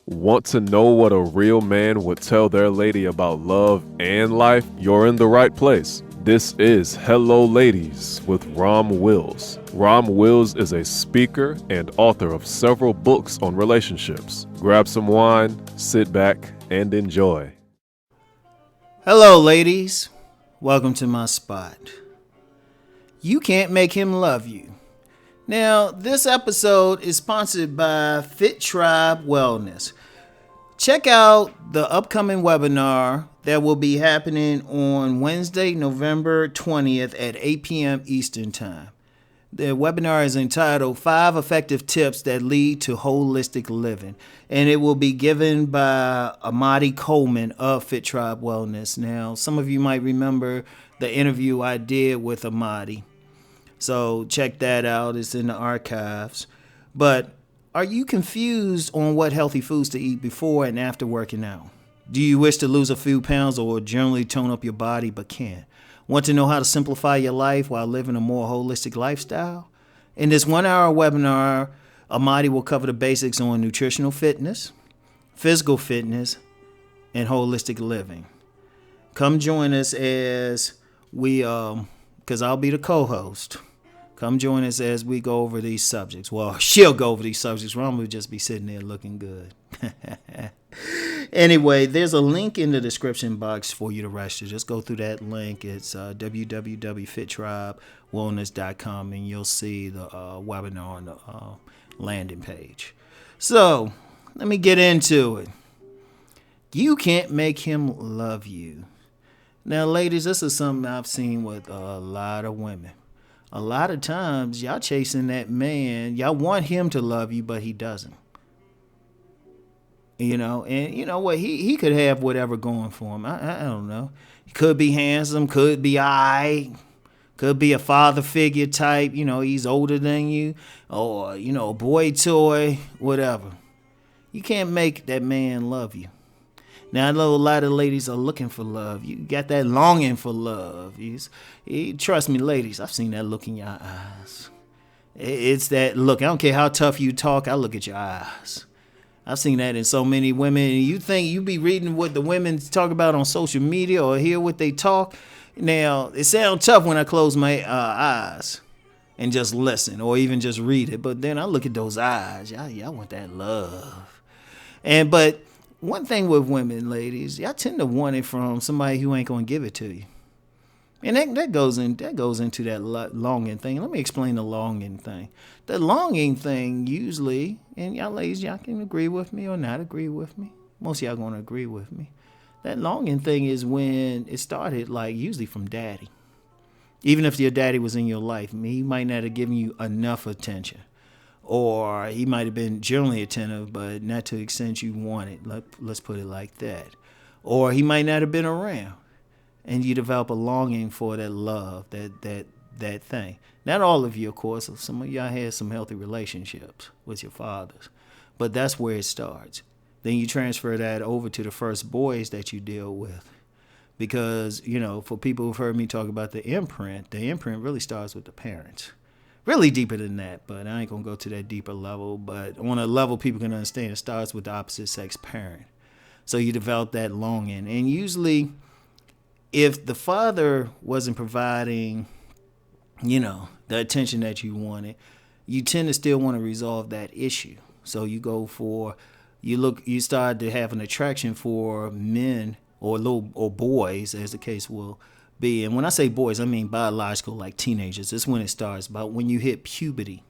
Want to know what a real man would tell their lady about love and life? You're in the right place. This is Hello Ladies with Rom Wills. Rom Wills is a speaker and author of several books on relationships. Grab some wine, sit back, and enjoy. Hello, ladies. Welcome to my spot. You can't make him love you. Now, this episode is sponsored by Fit Tribe Wellness. Check out the upcoming webinar that will be happening on Wednesday, November 20th at 8 p.m. Eastern Time. The webinar is entitled 5 Effective Tips That Lead to Holistic Living, and it will be given by Amadi Coleman of Fit Tribe Wellness. Now, some of you might remember the interview I did with Amadi. So check that out. It's in the archives. But are you confused on what healthy foods to eat before and after working out? Do you wish to lose a few pounds or generally tone up your body but can't? Want to know how to simplify your life while living a more holistic lifestyle? In this 1-hour webinar, Amadi will cover the basics on nutritional fitness, physical fitness, and holistic living. Come join us as we, because I'll be the co-host. Come join us as we go over these subjects. Well, she'll go over these subjects. Ron will just be sitting there looking good. Anyway, there's a link in the description box for you to register. Just go through that link. It's www.fittribewellness.com, and you'll see the webinar on the landing page. So, let me get into it. You can't make him love you. Now, ladies, this is something I've seen with a lot of women. A lot of times, y'all chasing that man. Y'all want him to love you, but he doesn't. You know, and you know what? He could have whatever going for him. I don't know. He could be handsome, could be could be a father figure type. You know, he's older than you, or, you know, a boy toy, whatever. You can't make that man love you. Now, I know a lot of ladies are looking for love. You got that longing for love. Trust me, ladies, I've seen that look in your eyes. It's that look. I don't care how tough you talk, I look at your eyes. I've seen that in so many women. You think you be reading what the women talk about on social media or hear what they talk. Now, it sounds tough when I close my eyes and just listen or even just read it. But then I look at those eyes. Y'all want that love. But one thing with women, ladies, y'all tend to want it from somebody who ain't gonna give it to you, and that goes into that longing thing. Let me explain the longing thing. The longing thing usually, and y'all ladies, y'all can agree with me or not agree with me. Most of y'all gonna agree with me. That longing thing is when it started, like usually from daddy. Even if your daddy was in your life, he might not have given you enough attention. Or he might have been generally attentive, but not to the extent you wanted. Let's put it like that. Or he might not have been around, and you develop a longing for that love, that thing. Not all of you, of course. Some of y'all had some healthy relationships with your fathers, but that's where it starts. Then you transfer that over to the first boys that you deal with, because, you know, for people who've heard me talk about the imprint really starts with the parents. Really deeper than that, but I ain't going to go to that deeper level. But on a level people can understand, it starts with the opposite sex parent. So you develop that longing. And usually, if the father wasn't providing, you know, the attention that you wanted, you tend to still want to resolve that issue. So you start to have an attraction for men or boys, as the case will be. And when I say boys, I mean biological, like teenagers. This is when it starts. About when you hit puberty,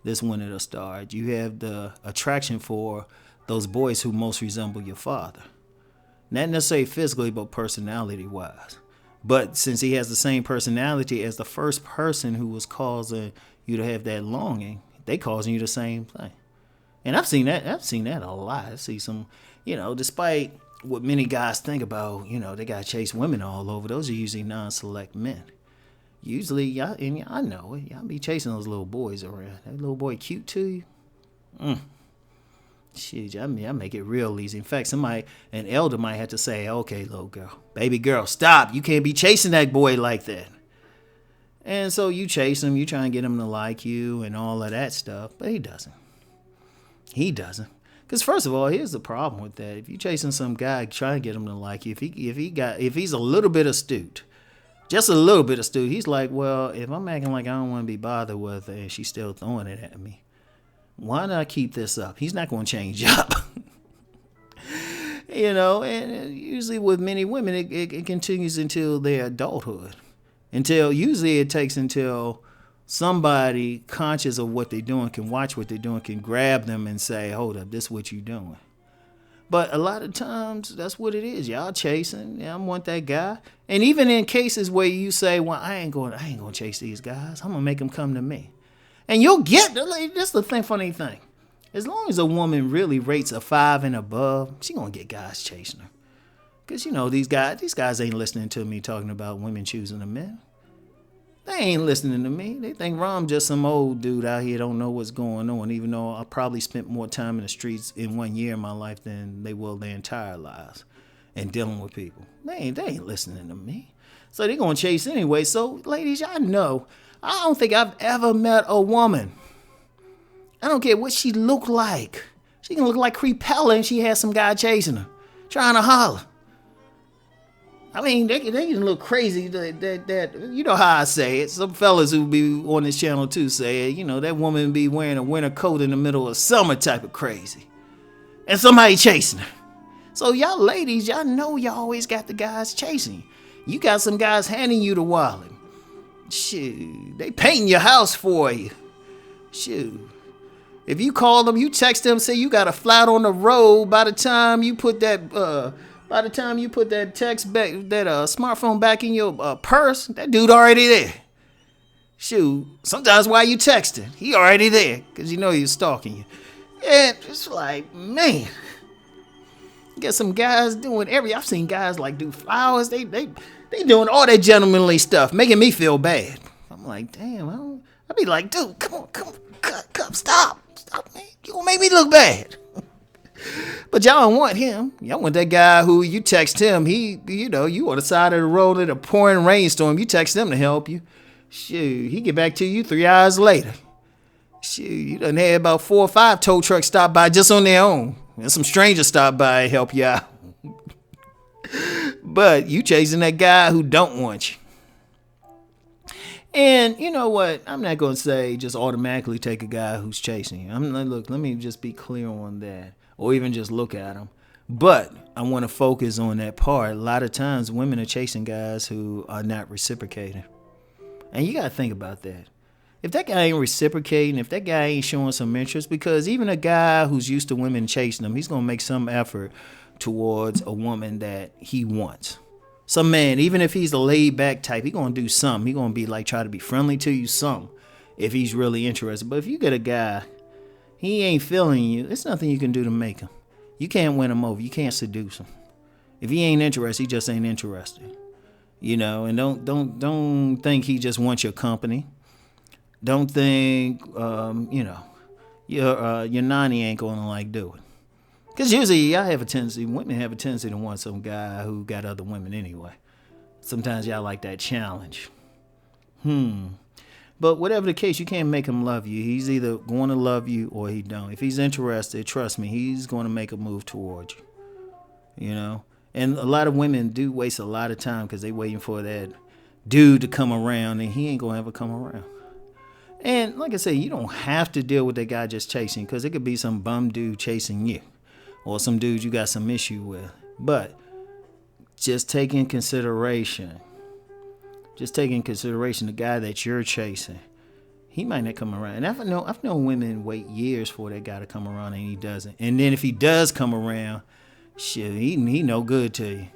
this is when it'll start. You have the attraction for those boys who most resemble your father. Not necessarily physically, but personality-wise. But since he has the same personality as the first person who was causing you to have that longing, they causing you the same thing. And I've seen that a lot. I see some, you know, despite what many guys think about, you know, they got to chase women all over. Those are usually non-select men. Usually, y'all, and I know it, y'all be chasing those little boys around. That little boy cute to you? Shit, I make it real easy. In fact, an elder might have to say, okay, little girl, baby girl, stop. You can't be chasing that boy like that. And so you chase him, you try and get him to like you and all of that stuff, but he doesn't. Because first of all, here's the problem with that. If you chasing some guy, try to get him to like you. If he's a little bit astute, just a little bit astute, he's like, well, if I'm acting like I don't want to be bothered with her and she's still throwing it at me, why not keep this up? He's not going to change up. And usually with many women, it continues until their adulthood. Usually it takes until somebody conscious of what they're doing can watch what they're doing, can grab them and say, hold up, this is what you're doing. But a lot of times that's what it is. Y'all chasing. Yeah, I want that guy. And even in cases where you say, well, I ain't going to chase these guys. I'm going to make them come to me. And you'll get, that's the funny thing. As long as a woman really rates a 5 and above, she going to get guys chasing her. Because, these guys ain't listening to me talking about women choosing the men. They ain't listening to me. They think Rom just some old dude out here don't know what's going on, even though I probably spent more time in the streets in 1 year of my life than they will their entire lives and dealing with people. They ain't listening to me. So they're going to chase anyway. So, ladies, y'all know, I don't think I've ever met a woman. I don't care what she look like. She can look like Creepella and she has some guy chasing her, trying to holler. I mean, they can look crazy. That you know how I say it. Some fellas who be on this channel too say it. That woman be wearing a winter coat in the middle of summer type of crazy. And somebody chasing her. So y'all ladies, y'all know y'all always got the guys chasing you. You got some guys handing you the wallet. Shoot, they painting your house for you. Shoot. If you call them, you text them, say you got a flat on the road, by the time you put that text back, that smartphone back in your purse, that dude already there. Shoot, sometimes while you texting, he already there, because he's stalking you. And it's like, man, you got some guys doing I've seen guys like do flowers, they doing all that gentlemanly stuff, making me feel bad. I'm like, damn, I'd be like, dude, come on, stop, man, you gonna make me look bad. But y'all don't want him. Y'all want that guy who you text him. You on the side of the road in a pouring rainstorm. You text him to help you. Shoot, he get back to you 3 hours later. Shoot, you done had about 4 or 5 tow trucks stop by just on their own. And some strangers stop by and help you out. But you chasing that guy who don't want you. And you know what? I'm not going to say just automatically take a guy who's chasing you. Look, let me just be clear on that. Or even just look at him. But I want to focus on that part. A lot of times women are chasing guys who are not reciprocating. And you got to think about that. If that guy ain't reciprocating, if that guy ain't showing some interest, because even a guy who's used to women chasing him, he's going to make some effort towards a woman that he wants. Some man, even if he's a laid back type, he's going to do something. He's going to be like, try to be friendly to you some, if he's really interested. But if you get a guy, he ain't feeling you, there's nothing you can do to make him. You can't win him over. You can't seduce him. If he ain't interested, he just ain't interested. And don't think he just wants your company. Don't think, your nanny ain't going to do it. Because usually women have a tendency to want some guy who got other women anyway. Sometimes y'all like that challenge. But whatever the case, you can't make him love you. He's either going to love you or he don't. If he's interested, trust me, he's going to make a move towards you. And a lot of women do waste a lot of time because they waiting for that dude to come around, and he ain't going to ever come around. And like I said, you don't have to deal with that guy just chasing, because it could be some bum dude chasing you or some dude you got some issue with. But just take in consideration the guy that you're chasing, he might not come around. And I've known women wait years for that guy to come around, and he doesn't. And then if he does come around, shit, he no good to you.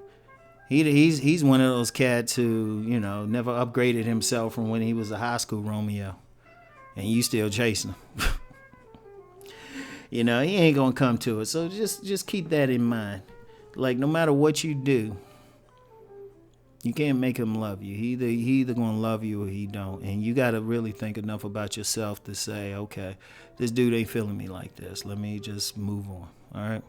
He's one of those cats who, never upgraded himself from when he was a high school Romeo, and you still chasing him. He ain't gonna come to it. So just keep that in mind. Like, no matter what you do, you can't make him love you. He either gonna love you or he don't. And you gotta really think enough about yourself to say, okay, this dude ain't feeling me like this. Let me just move on. All right.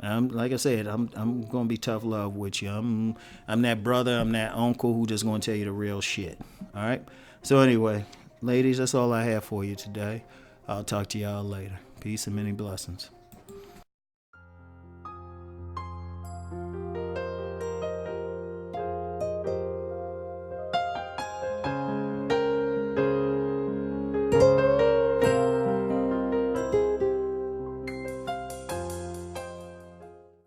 Like I said, I'm gonna be tough love with you. I'm that brother. I'm that uncle who just gonna tell you the real shit. All right. So anyway, ladies, that's all I have for you today. I'll talk to y'all later. Peace and many blessings.